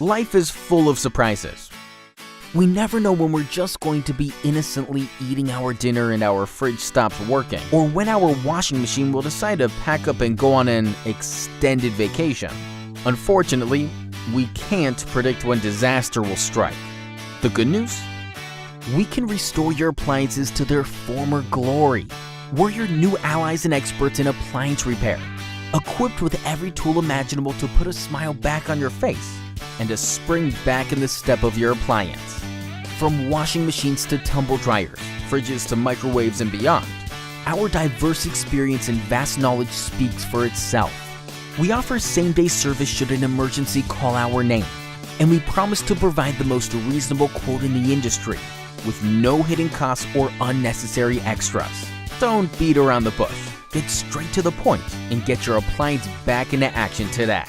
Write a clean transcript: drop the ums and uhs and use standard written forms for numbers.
Life is full of surprises. We never know when we're just going to be innocently eating our dinner and our fridge stops working, or when our washing machine will decide to pack up and go on an extended vacation. Unfortunately, we can't predict when disaster will strike. The good news? We can restore your appliances to their former glory. We're your new allies and experts in appliance repair, equipped with every tool imaginable to put a smile back on your face and a spring back in the step of your appliance. From washing machines to tumble dryers, fridges to microwaves and beyond, our diverse experience and vast knowledge speaks for itself. We offer same-day service should an emergency call our name, and we promise to provide the most reasonable quote in the industry with no hidden costs or unnecessary extras. Don't beat around the bush. Get straight to the point and get your appliance back into action today.